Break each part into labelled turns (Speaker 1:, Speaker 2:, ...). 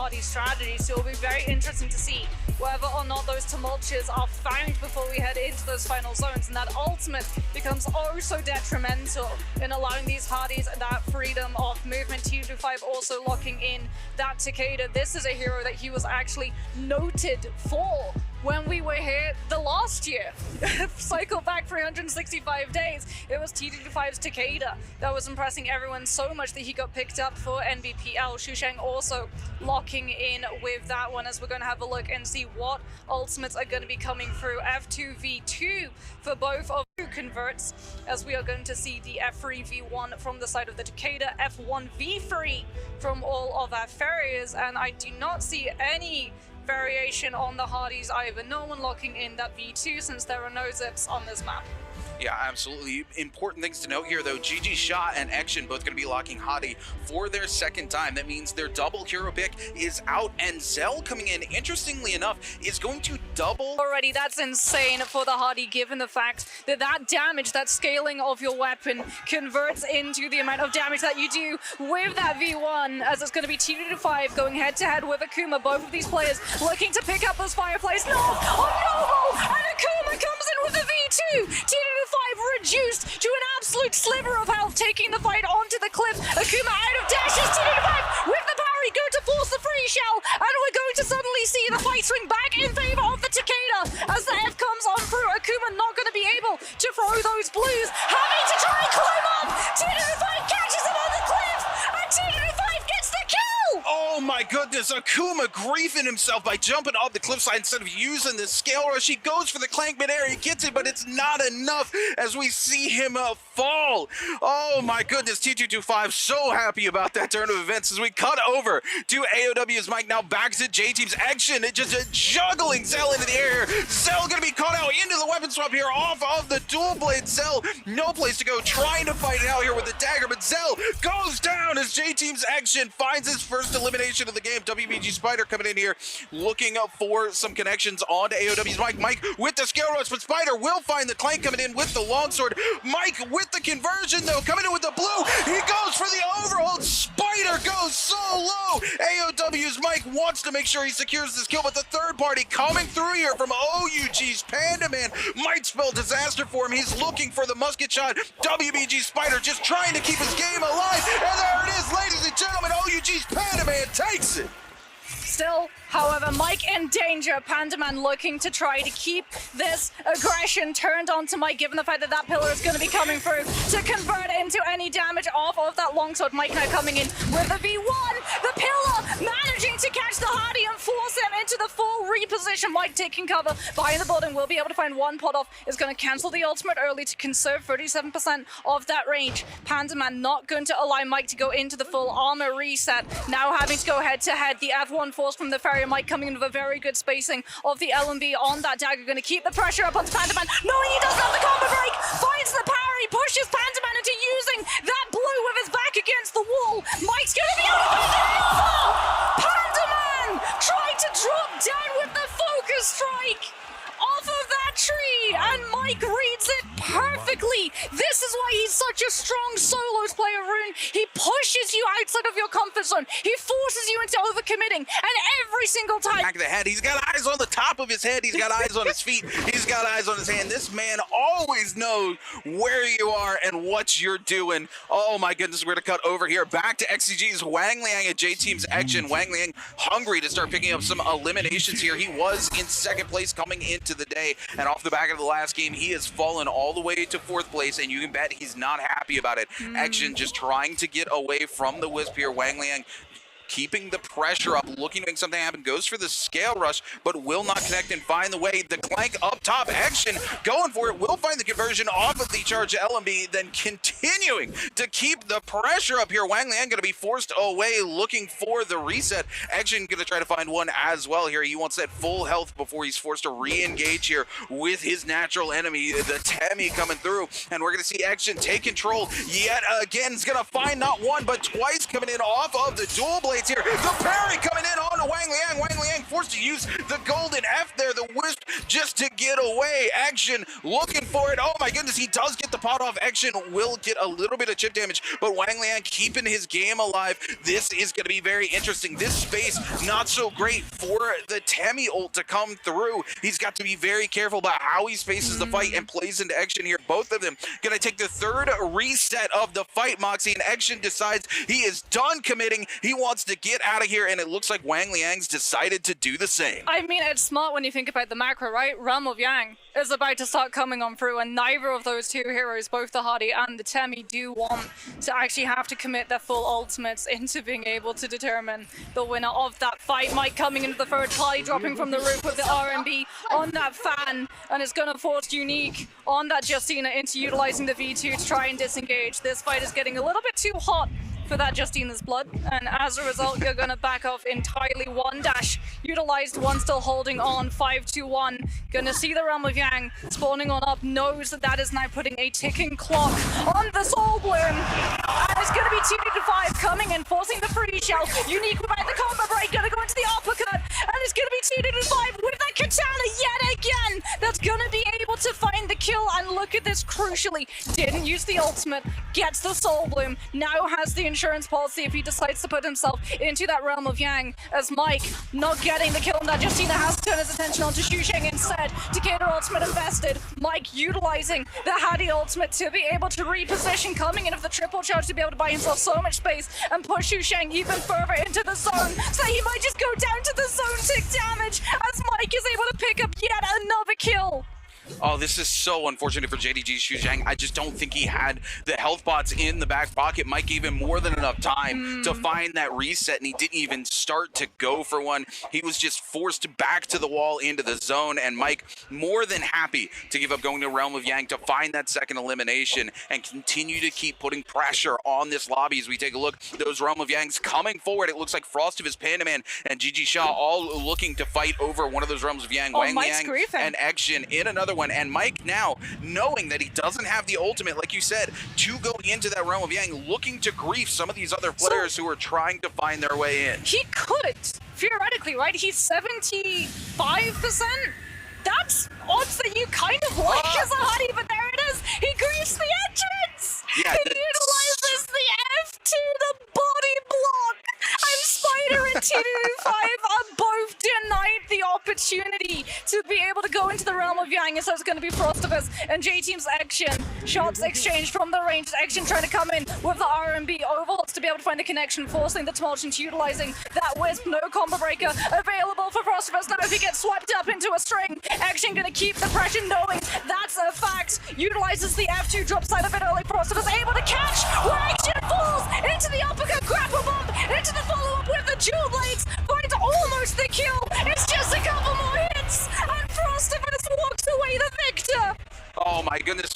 Speaker 1: Hardy strategy, so it'll be very interesting to see whether or not those tumultuous are found before we head into those final zones, and that ultimate becomes oh so detrimental in allowing these Hardys that freedom of movement. T25 also locking in that Takeda. This is a hero that he was actually noted for when we were here the last year. Cycle back 365 days, it was T25's Takeda that was impressing everyone so much that he got picked up for NBPL. Shusheng also locking in with that one, as we're going to have a look and see what ultimates are going to be coming through. F2v2 for both of two converts, as we are going to see the F3v1 from the side of the Takeda, F1v3 from all of our farriers, and I do not see any variation on the Hardys either. No one locking in that V2 since there are no zips on this map.
Speaker 2: Yeah, absolutely. Important things to note here, though. GG Shot and Action both going to be locking Hardy for their second time. That means their double hero pick is out, and Zell coming in, interestingly enough, is going to double.
Speaker 1: Already, that's insane for the Hardy, given the fact that that damage, that scaling of your weapon, converts into the amount of damage that you do with that V1, as it's going to be T25 going head-to-head with Akuma. Both of these players looking to pick up those Fireflies. No! Oh, no! And Akuma comes in with a V2! T25 reduced to an absolute sliver of health, taking the fight onto the cliff. Akuma out of dashes, T25 with the parry, going to force the free shell, and we're going to suddenly see the fight swing back in favor of the Takeda as the F comes on through. Akuma not going to be able to throw those blues, having to try and climb up. T25 catches him on the cliff, and T25 gets the kill!
Speaker 2: Oh my goodness, Akuma griefing himself by jumping off the cliffside instead of using the scale rush. He goes for the clank midair, he gets it, but it's not enough as we see him fall. Oh my goodness, T225 so happy about that turn of events as we cut over to AOW's Mike. Now back to J-Team's Action. It just juggling Zell into the air. Zell gonna be caught out into the weapon swap here off of the dual blade. Zell, no place to go, trying to fight it out here with the dagger, but Zell goes down as J-Team's Action finds his first elimination of the game. WBG Spider coming in here looking up for some connections on to AOW's Mike. Mike with the scale rush, but Spider will find the clank coming in with the longsword. Mike with the conversion though, coming in with the blue. He goes for the overhold. Spider goes so low. AOW's Mike wants to make sure he secures this kill, but the third party coming through here from OUG's Panda Man might spell disaster for him. He's looking for the musket shot. WBG Spider just trying to keep his game alive. And there it is, ladies and gentlemen. OUG's Panda Man takes it.
Speaker 1: Still, however, Mike in danger. Pandaman looking to try to keep this aggression turned onto Mike, given the fact that that pillar is going to be coming through to convert into any damage off of that longsword. Mike now coming in with the V1. The pillar managing to catch the Hardy and force him into the full reposition. Mike taking cover behind the building. Will be able to find one pot off. Is going to cancel the ultimate early to conserve 37% of that range. Pandaman not going to allow Mike to go into the full armor reset. Now having to go head-to-head. The F1 force from the Farrier. Mike coming in with a very good spacing of the LMB on that dagger. Going to keep the pressure up onto Pandaman. Knowing he doesn't have the combo break. Finds the parry. Pushes Pandaman into using that blue with his back against the wall. Mike's going to be able to find the info. Pandaman trying to drop down with the focus strike off of that tree, and Mike reads it perfectly. This is why he's such a strong solos player, Rune. He pushes you outside of your comfort zone. He forces you into overcommitting, and every single time.
Speaker 2: Back of the head, he's got eyes on the top of his head, he's got eyes on his feet, he's got eyes on his hand. This man always knows where you are and what you're doing. Oh my goodness, we're gonna cut over here. Back to XCG's Wang Liang at J-Team's Action. Wang Liang hungry to start picking up some eliminations here. He was in second place coming into the day, and off the back of the last game, he has fallen all the way to fourth place, and you can bet he's not happy about it. Action just trying to get away from the Wisp here. Wang Liang keeping the pressure up, looking to make something happen, goes for the scale rush, but will not connect and find the way. The clank up top, Action going for it, will find the conversion off of the charge LMB, then continuing to keep the pressure up here. Wang Liang going to be forced away, looking for the reset. Action going to try to find one as well here. He wants that full health before he's forced to re-engage here with his natural enemy, the Tammy coming through, and we're going to see Action take control yet again. He's going to find not one, but twice coming in off of the dual blade here. The parry coming in on to Wang Liang. Wang Liang forced to use the golden F there. The Wisp just to get away. Action looking for it. Oh my goodness, he does get the pot off. Action will get a little bit of chip damage, but Wang Liang keeping his game alive. This is going to be very interesting. This space not so great for the Temi ult to come through. He's got to be very careful about how he spaces the fight and plays into Action here. Both of them going to take the third reset of the fight, Moxie, and Action decides he is done committing. He wants to get out of here, and it looks like Wang Liang's decided to do the same.
Speaker 1: I mean, it's smart when you think about the macro, right? Realm of Yang is about to start coming on through, and neither of those two heroes, both the Hardy and the Temi, do want to actually have to commit their full ultimates into being able to determine the winner of that fight. Mike coming into the third party, dropping from the roof with the RMB on that fan, and it's going to force Unique on that Justina into utilizing the V2 to try and disengage. This fight is getting a little bit too hot for that Justina's blood, and as a result, you're gonna back off entirely. One dash utilized, one still holding on. 5-2-1. Gonna see the Realm of Yang spawning on up, knows that that is now putting a ticking clock on the Soul Bloom, and it's gonna be 2-5 coming in, forcing the free shell. Unique without the combo break, gonna go into the uppercut, and it's gonna be 2-5 with that katana yet again. That's gonna be able to find the kill, and look at this, crucially, didn't use the ultimate, gets the Soul Bloom, now has the insurance policy if he decides to put himself into that Realm of Yang, as Mike not getting the kill, and that Justina has to turn his attention on to Xu Sheng instead to get her ultimate invested. Mike utilizing the Hadi ultimate to be able to reposition, coming in with the triple charge to be able to buy himself so much space and push Xu Sheng even further into the zone, so he might just go down to the zone tick damage as Mike is able to pick up yet another kill.
Speaker 2: Oh, this is so unfortunate for JDG's Xu Zhang. I just don't think he had the health bots in the back pocket. Mike gave him more than enough time to find that reset, and he didn't even start to go for one. He was just forced back to the wall into the zone, and Mike more than happy to give up going to Realm of Yang to find that second elimination and continue to keep putting pressure on this lobby. As we take a look, those Realm of Yangs coming forward. It looks like Frostivus, Pandaman, and GG Shaw all looking to fight over one of those Realms of Yang. Wang Liang and Action in another one, and Mike now knowing that he doesn't have the ultimate, like you said, to go into that Realm of Yang, looking to grief some of these other players who are trying to find their way in.
Speaker 1: He could, theoretically, right? He's 75%. That's odds that you kind of like as a Honey, but there it is. He griefs the entrance.
Speaker 2: Yeah,
Speaker 1: he utilizes the F2, the body block. And Spider and 2-5 are both denied the opportunity to be able to go into the Realm of Yang. So it's going to be Frostivus and J-Team's Action. Shots exchanged from the range. Action trying to come in with the RMB overlots to be able to find the connection, forcing the Tumultuan to utilizing that Wisp. No combo breaker available for Frostivus. Now if he gets swept up into a string, Action going to keep the pressure, knowing that's a fact. Utilizes the F2, drops out of it early. Frostivus able to catch where Action falls into the uppercut, grapple bump, into the follow-up with the dual blades, finds almost the kill. It's just a couple more hits, and Frostivus walks away the victor.
Speaker 2: Oh my goodness,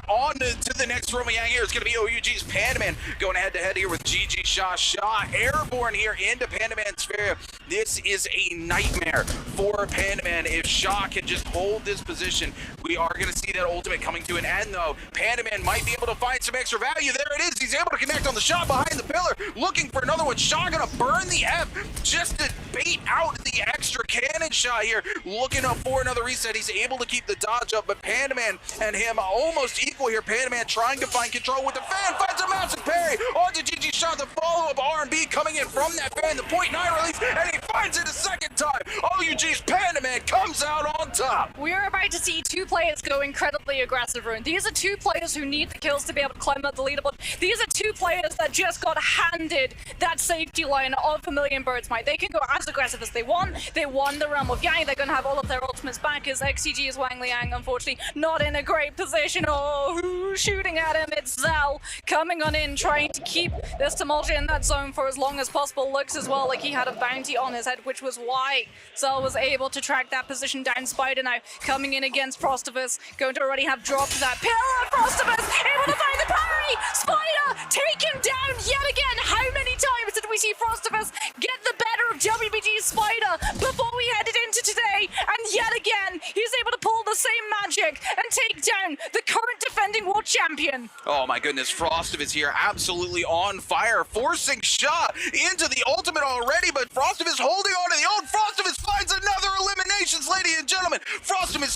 Speaker 2: on to the next Realm of Yang here. It's going to be OUG's Pandaman going head-to-head here with GG Shaw. Shaw airborne here into Pandaman's sphere. This is a nightmare for Pandaman. If Shaw can just hold this position, we are going to see that ultimate coming to an end, though. Pandaman might be able to find some extra value. There it is. He's able to connect on the shot behind the pillar, looking for another one. Shaw going to burn the F just to bait out the extra cannon shot here. Looking up for another reset. He's able to keep the dodge up, but Pandaman and him almost equal here. Pandaman trying to find control with the fan, finds a massive parry onto GG Shaw. The follow-up R&B coming in from that fan, the .9 release, and he finds it a second time. OUG's Pandaman comes out on top.
Speaker 1: We are about to see two players go incredibly aggressive, Rune. These are two players who need the kills to be able to climb up the leaderboard. These are two players that just got handed that safety line of a million birds, mate. They can go as aggressive as they want. They won the Realm of Yang. They're going to have all of their ultimates back, as XCG is Wang Liang, unfortunately, not in a great position. Oh, who's shooting at him? It's Zell coming on in, trying to keep this Tumultuan in that zone for as long as possible. Looks as well like he had a bounty on his head, which was why Zell was able to track that position down. Spider now coming in against Frostivus, going to already have dropped that pillar. Frostivus able to find the parry. Spider take him down yet again. How many times did we see Frostivus get the better of WBG Spider before we headed into today? And yet again, he's able to pull the same magic and take down the current defending world champion.
Speaker 2: Oh my goodness, Frostivus here absolutely on fire, forcing Shaw into the ultimate already, but Frostivus holding on to the old. Frostivus finds another eliminations, ladies and gentlemen. Frostivus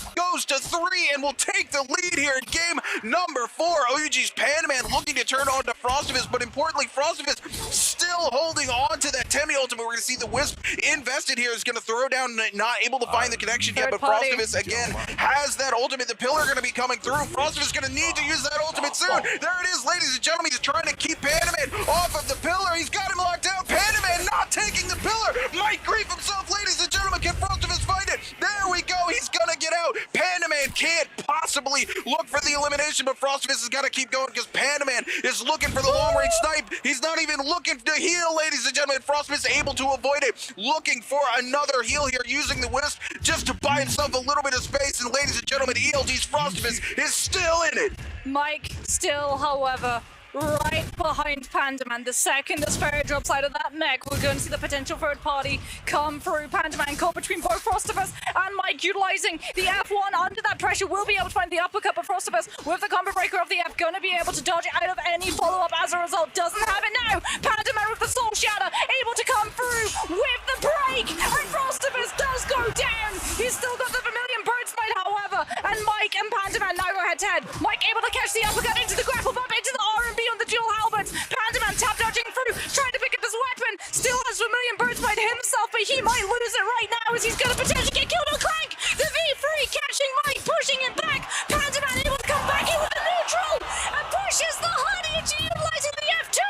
Speaker 2: will take the lead here in game number 4. OUG's Pandaman looking to turn on to Frostivus, but importantly, Frostivus still holding on to that Temi ultimate. We're going to see the Wisp invested here is going to throw down, not able to find the connection yet, but Frostivus again has that ultimate. The pillar going to be coming through. Frostivus going to need to use that ultimate soon. There it is, ladies and gentlemen. He's trying to keep Pandaman off of the pillar. He's got him locked down. Pandaman not taking the pillar. Might grief himself, ladies and gentlemen. Can Frostivus find it? There we go. He's going to get out. Pandaman can't possibly look for the elimination, but Frostivus has got to keep going because Pandaman is looking for the long-range snipe. He's not even looking to heal, ladies and gentlemen. Frostivus able to avoid it. Looking for another heal here, using the Wisp just to buy himself a little bit of space. And ladies and gentlemen, ELG's Frostivus is still in it.
Speaker 1: Mike still, however, right behind Pandaman. The second the Sphere drops out of that mech, we're going to see the potential third party come through. Pandaman caught between both Frostivus and Mike, utilizing the F1 under that pressure, will be able to find the uppercut, but Frostivus with the combo breaker of the F, going to be able to dodge out of any follow-up as a result. Doesn't have it now. Pandaman with the Soul Shatter, able to come through with the break, and Frostivus does go down. He's still got the Vermilion Bird's Might, however, and Mike and Pandaman now go head-to-head. Mike able to catch the uppercut into the grapple bump, into the R&B on the dual halberds. Pandaman tap dodging through, trying to pick up his weapon. Still has Vermilion Bird's Might himself, but he might lose it right now as he's going to potentially get killed on Clank. The V3 catching Mike, pushing him back. Pandaman able to come back in with the neutral and pushes the Honey into utilizing the F2.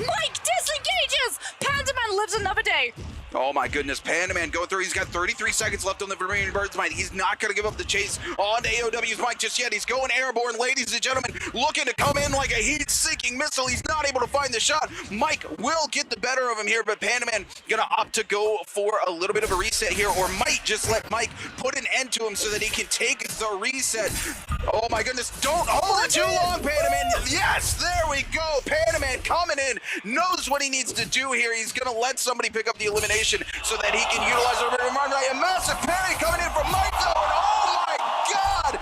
Speaker 1: Mike disengages. Pandaman lives another day.
Speaker 2: Oh my goodness, Pandaman going through. He's got 33 seconds left on the Vermilion Bird's Might. He's not going to give up the chase on AOW's Mike just yet. He's going airborne, ladies and gentlemen, looking to come in like a heat-seeking missile. He's not able to find the shot. Mike will get the better of him here, but Pandaman going to opt to go for a little bit of a reset here, or might just let Mike put an end to him so that he can take the reset. Oh my goodness, don't hold it too long, Pandaman. Yes, there we go. Pandaman coming in, knows what he needs to do here. He's going to let somebody pick up the elimination so that he can utilize a massive parry coming in from Mike though, and oh my god,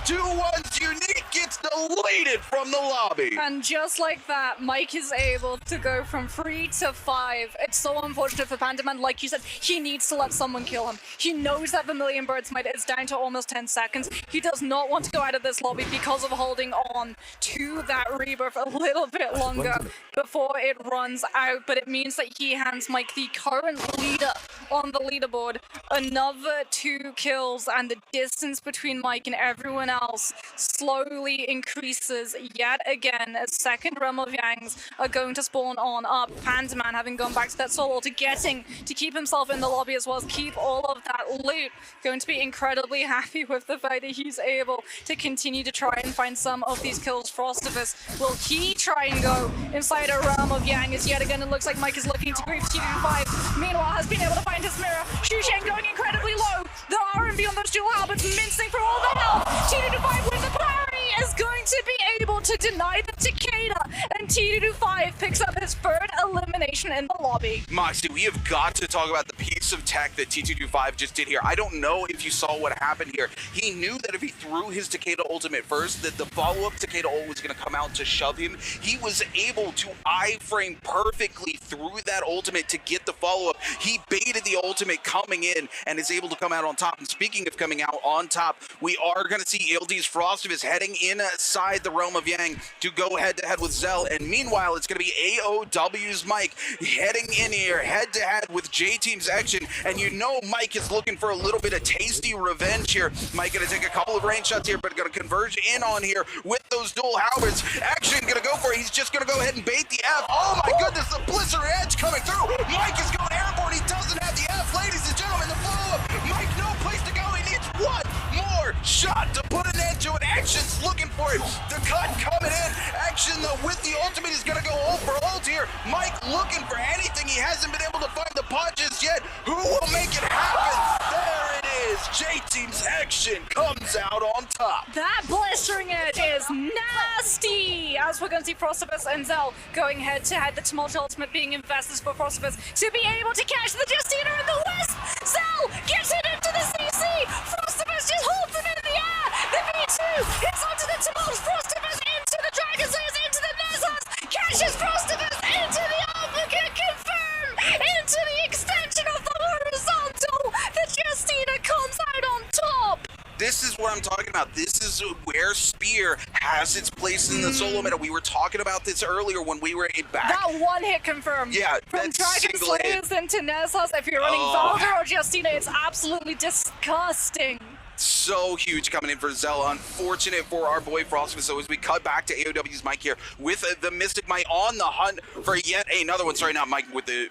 Speaker 2: 5-2-1's Unique gets deleted from the lobby.
Speaker 1: And just like that, Mike is able to go from 3 to 5. It's so unfortunate for Pandaman. Like you said, he needs to let someone kill him. He knows that the Vermilion Bird's Might is down to almost 10 seconds. He does not want to go out of this lobby because of holding on to that rebirth a little bit longer before it runs out. But it means that he hands Mike, the current leader on the leaderboard, another 2 kills, and the distance between Mike and everyone else slowly increases yet again as second realm of Yangs are going to spawn on up. Pandaman having gone back to that solo to keep himself in the lobby as well as keep all of that loot. Going to be incredibly happy with the fact that he's able to continue to try and find some of these kills. Frostivus, will he try and go inside a realm of Yang as yet again it looks like Mike is looking to grief T5. Meanwhile has been able to find his mirror. Shushan going incredibly low. The R&B on those dual halberds mincing for all the health. T5 with the parry is going to be able to deny the Takeda, and T5 picks up his third elimination in the lobby.
Speaker 2: Moxie, we have got to talk about the piece of tech that T225 just did here. I don't know if you saw what happened here. He knew that if he threw his Takeda ultimate first, that the follow-up Takeda ult was going to come out to shove him. He was able to iframe perfectly through that ultimate to get the follow-up. He baited the ultimate coming in and is able to come out on top. And speaking of coming out on top, we are going to see ELD's Frostivus heading inside the realm of Yang to go head-to-head with Zell. And meanwhile, it's going to be AOW's Mike heading in here head-to-head with J-Team's Action. And you know Mike is looking for a little bit of tasty revenge here. Mike going to take a couple of range shots here, but going to converge in on here with those dual halberds. Action going to go for it. He's just going to go ahead and bait the F. Oh my goodness, the Blizzard Edge coming through. Mike is going airborne. He doesn't have the F. Ladies and gentlemen, the follow-up. Mike, no place to go. He needs one more shot to put an end to it. Action's looking for it. The cut coming in. Action, though, with the ultimate, is going to go ult for ult here. Mike looking for anything. He hasn't been able to find the pod just yet. Who will make it happen? There it is. J-Team's Action comes out on top.
Speaker 1: That blistering edge is nasty! As we're going to see Frostivus and Zell going head-to-head. The Tumultuous ultimate being invested for Frostivus to be able to catch the Justina in the Wisp. Zell gets it into the CC. Frostivus just holds him in the air. The V2 hits onto the Tumultuous. Frostivus into the Dragon Slayers, into the Nessus. Catches Frostivus into the Uppercut. Confirm into the extension of the horizontal. The Justina comes out on top.
Speaker 2: this is what I'm talking about. This is where Spear has its place in the solo meta. We were talking about this earlier when we were back.
Speaker 1: That one hit confirmed.
Speaker 2: Yeah,
Speaker 1: from
Speaker 2: that
Speaker 1: Dragon
Speaker 2: single
Speaker 1: Slayers into Nezhas. If you're running Valder or Justina, it's absolutely disgusting.
Speaker 2: So huge coming in for Zell. Unfortunate for our boy Frostmas. So as we cut back to AOW's Mike here with the Mystic Might on the hunt for yet another one. Sorry, not Mike with the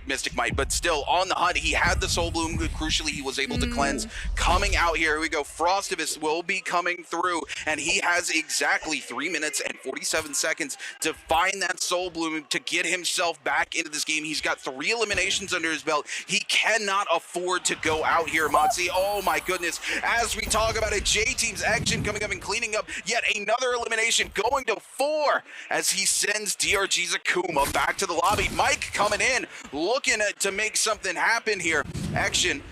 Speaker 2: Mystic Might, but still on the hunt. He had the Soul Bloom. Crucially, he was able to cleanse. Coming out here we go. Frostivus will be coming through, and he has exactly 3 minutes and 47 seconds to find that Soul Bloom to get himself back into this game. He's got 3 eliminations under his belt. He cannot afford to go out here, Moxie. Oh my goodness. As we talk about it, J-Team's action coming up and cleaning up yet another elimination, going to 4 as he sends DRG's Akuma back to the lobby. Mike coming in, looking to make something happen here. Action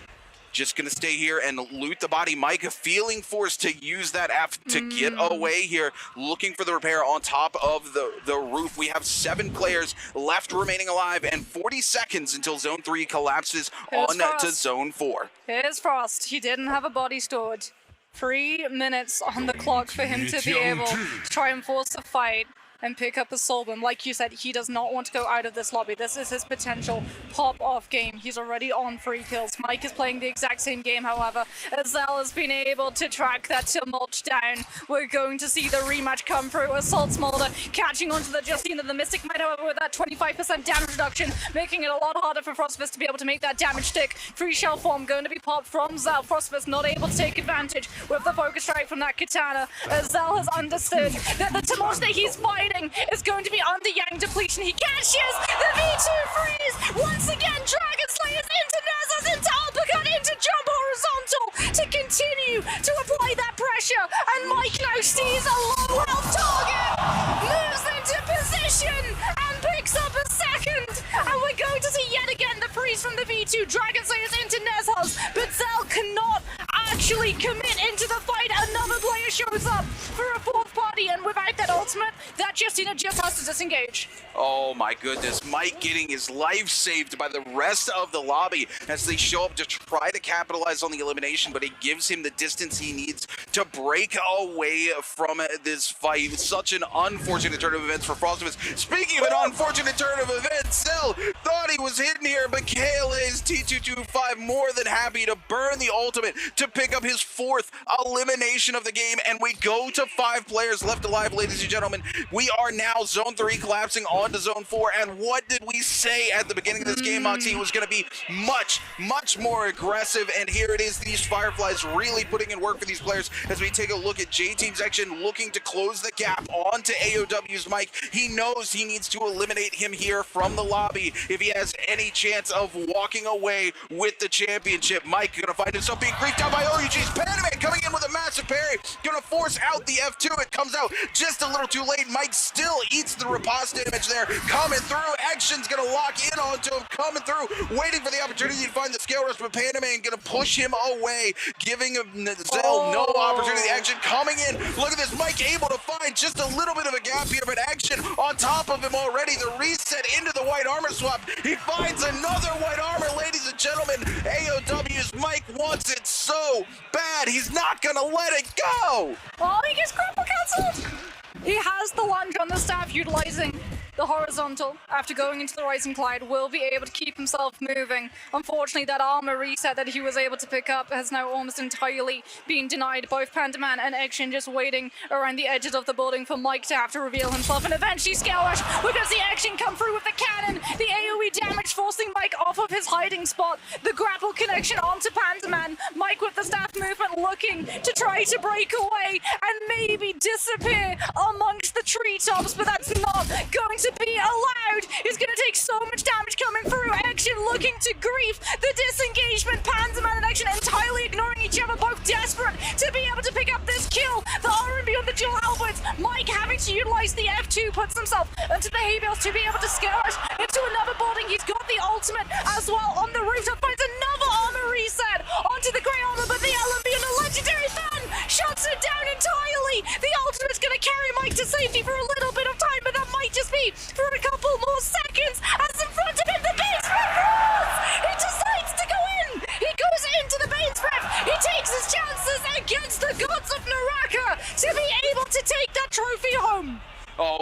Speaker 2: just gonna stay here and loot the body. Mike feeling forced to use that F to get away here, looking for the repair on top of the roof. We have 7 players left remaining alive and 40 seconds until Zone 3 collapses on to Zone 4.
Speaker 1: Here's Frost. He didn't have a body stored. 3 minutes on the clock for him to be able to try and force a fight and pick up a Soul Bloom. Like you said, he does not want to go out of this lobby. This is his potential pop-off game. He's already on 3 kills. Mike is playing the exact same game, however. As Zell has been able to track that Tumult down. We're going to see the rematch come through. Assault Smolder catching onto the Justina. The Mystic Might, however, with that 25% damage reduction, making it a lot harder for Frostfist to be able to make that damage stick. Free shell form going to be popped from Zell. Frostfist not able to take advantage with the focus strike from that Katana. As Zell has understood that the Tumult that he's fighting is going to be under Yang depletion. He catches the V2 freeze. Once again, Dragon Slayers into Nezhas, into uppercut, into jump horizontal to continue to apply that pressure. And Mike now sees a low health target, moves into position and picks up a second. And we're going to see yet again the freeze from the V2. Dragon Slayers into Nezhas, but Zell cannot actually commit into the fight. Another player shows up for a 4th party, and without that ultimate, that Justina just has to disengage.
Speaker 2: Oh my goodness, Mike getting his life saved by the rest of the lobby as they show up to try to capitalize on the elimination, but it gives him the distance he needs to break away from this fight. Such an unfortunate turn of events for Frostivus. Speaking of an unfortunate turn of events, Cell thought he was hidden here, but KLA's T225 more than happy to burn the ultimate to pick up his 4th elimination of the game, and we go to 5 players left alive, ladies and gentlemen. We are now Zone 3 collapsing onto Zone 4, and what did we say at the beginning of this game, Moxie? It was going to be much, much more aggressive, and here it is, these Fireflies really putting in work for these players as we take a look at J-Team's action, looking to close the gap onto AOW's Mike. He knows he needs to eliminate him here from the lobby if he has any chance of walking away with the championship. Mike gonna find himself being griefed out by OUG's Panaman coming in with a massive parry, gonna force out the F2. It comes out just a little too late. Mike still eats the riposte damage there, coming through. Action's gonna lock in onto him, coming through, waiting for the opportunity to find the scale rush, but Panaman gonna push him away, giving Zell no opportunity. Action coming in. Look at this, Mike able to find just a little bit of a gap here, but Action on top of him already. The reset into the white armor swap. He finds another white armor, ladies and gentlemen. AOW's Mike wants it so bad, he's not gonna let it go.
Speaker 1: Oh, he gets grapple cancelled. He has the lunge on the staff, utilizing the horizontal after going into the Rising Clyde, will be able to keep himself moving. Unfortunately, that armor reset that he was able to pick up has now almost entirely been denied. Both Pandaman and Action just waiting around the edges of the building for Mike to have to reveal himself, and eventually Scale Rush. We're going to see Action come through with the cannon, the AoE damage forcing Mike off of his hiding spot, the grapple connection onto Pandaman. Mike with the staff movement looking to try to break away and maybe disappear amongst the treetops, but that's not going to be allowed. He's going to take so much damage coming through. Action looking to grief the disengagement. Pandaman and Action entirely ignoring each other, both desperate to be able to pick up this kill. The R&B on the dual halberds. Mike having to utilize the F2, puts himself into the hay bales to be able to scare us into another building. He's got the ultimate as well on the rooftop, finds another armor reset onto the grey armor, but the LMB and the legendary fan shuts it down entirely. The ultimate's going to carry Mike to safety for a little bit of time, but that might just be for a couple more seconds. As in front of him, the base ref rolls. He decides to go in. He goes into the base ref. He takes his chances.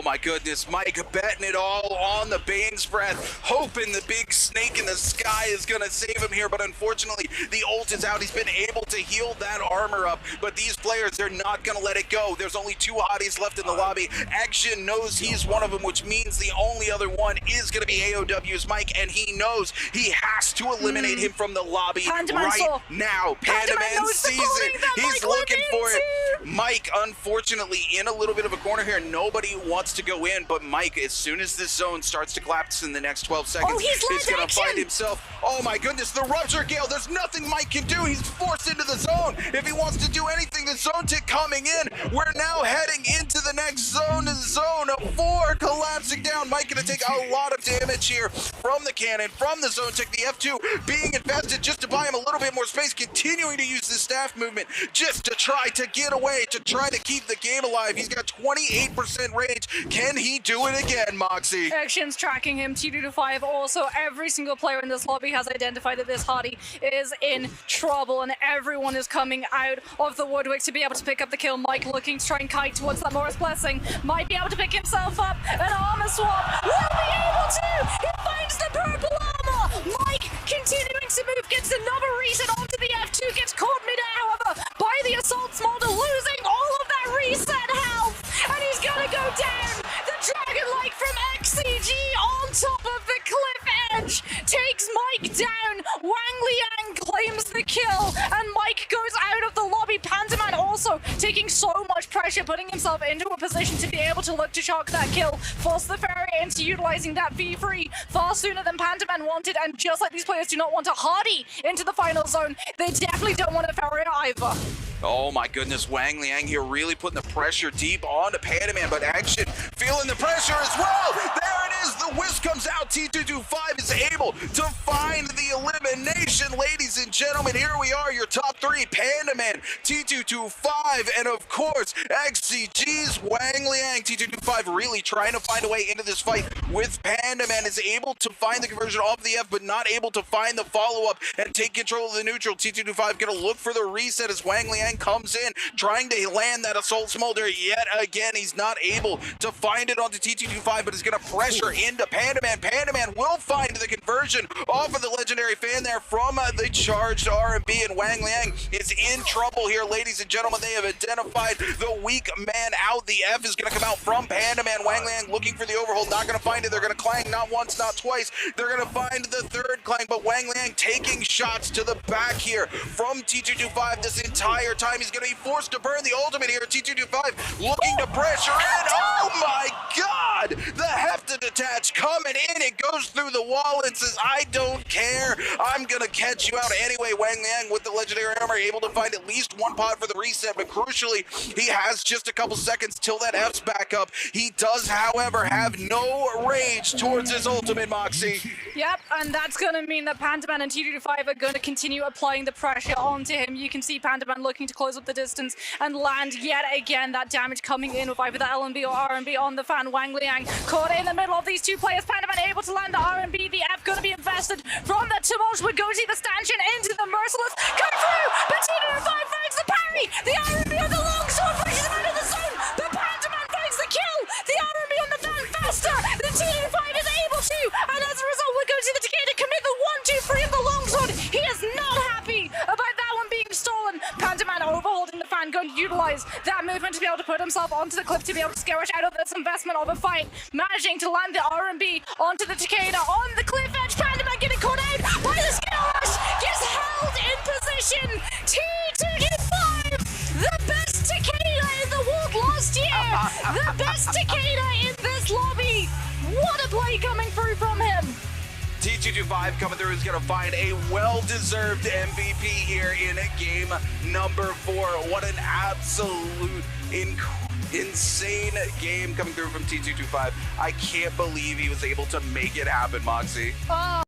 Speaker 2: my goodness, Mike betting it all on the Bane's Breath, hoping the big snake in the sky is going to save him here, but unfortunately, the ult is out. He's been able to heal that armor up, but these players, they're not going to let it go. There's only 2 hotties left in the lobby. Action knows he's one of them, which means the only other one is going to be AOW's Mike, and he knows he has to eliminate him from the lobby right now. Pandaman sees it. He's looking for it. Mike, unfortunately, in a little bit of a corner here. Nobody wants to go in, but Mike, as soon as this zone starts to collapse in the next 12 seconds, he's going to find himself. Oh my goodness, the Rupture Gale. There's nothing Mike can do. He's forced into the zone. If he wants to do anything, the zone tick coming in. We're now heading into the next zone. Zone 4 collapsing down. Mike going to take a lot of damage here from the cannon, from the zone tick. The F2 being invested just to buy him a little bit more space, continuing to use the staff movement just to try to get away, to try to keep the game alive. He's got 28% rage. Can he do it again, Moxie?
Speaker 1: Action's tracking him, T2-5. Also, every single player in this lobby has identified that this hottie is in trouble, and everyone is coming out of the woodwork to be able to pick up the kill. Mike looking to try and kite towards that Morris Blessing. Might be able to pick himself up. An armor swap. Will be able to. He finds the purple armor. Mike continuing to move, gets another reset onto the F2, gets caught mid-air, however, by the Assault Smolder, losing all of that reset health, and he's gonna go down. The Dragon Lake from XCG on top of the cliff edge takes Mike down. Wang Liang claims the kill, and Mike goes out of the lobby. Pandaman also taking so much pressure, putting himself into a position to be able to look to shock that kill, force the Fairy into utilizing that V3 far sooner than Pandaman wanted, and just like these players do not want a hardy into the final zone, they definitely don't want a Fairy either.
Speaker 2: Oh my goodness, Wang Liang here really putting the pressure deep onto Pandaman, but Action feeling the pressure as well. There it is, the whisk comes out. T225 is able to find the elimination. Ladies and gentlemen, here we are, your top 3, Pandaman, T225, and of course, XCG's Wang Liang. T225 really trying to find a way into this fight with Pandaman, is able to find the conversion off the F, but not able to find the follow-up and take control of the neutral. T225 gonna look for the reset as Wang Liang comes in, trying to land that Assault Smolder yet again. He's not able to find it onto T225, but is going to pressure into Pandaman. Pandaman will find the conversion off of the legendary fan there from the charged R&B, and Wang Liang is in trouble here, ladies and gentlemen. They have identified the weak man out. The F is going to come out from Pandaman. Wang Liang looking for the overhold, not going to find it. They're going to clang not once, not twice. They're going to find the third clang, but Wang Liang taking shots to the back here from T225 this entire time. He's going to be forced to burn the ultimate here. T225 looking to pressure in. Oh my god! The Hefta detach coming in. It goes through the wall and says, I don't care. I'm going to catch you out anyway. Wang Liang with the legendary armor able to find at least one pot for the reset, but crucially, he has just a couple seconds till that F's back up. He does, however, have no rage towards his ultimate, Moxie.
Speaker 1: Yep, and that's going to mean that Pandaman and T225 are going to continue applying the pressure onto him. You can see Pandaman looking to close up the distance and land yet again that damage coming in with either the LNB or R&B on the fan. Wang Liang caught in the middle of these 2 players. Pandaman able to land the R&B. The F going to be invested from the tumult. Would go to the stanchion into the merciless. Come through, but T225 finds the parry. The R&B on the long sword pushes him out of the zone, but Pandaman finds the kill. The R&B on the fan faster. The T225 is able to, and as a result, would go to the Takeda, commit the 1-2-3 of the long sword. He is not happy about that one being stolen. Pandaman overholding the fan, going to utilize that movement to be able to put himself onto the cliff to be able to scare us out of this investment of a fight, managing to land the R&B onto the Takeda on the cliff edge. Pandaman getting caught out by the skill rush, gets held in position. T225, the best Takeda in the world last year, the best Takeda in this lobby. What a play coming through from him.
Speaker 2: T225 coming through is going to find a well-deserved MVP here in game number 4. What an absolute insane game coming through from T225. I can't believe he was able to make it happen, Moxie.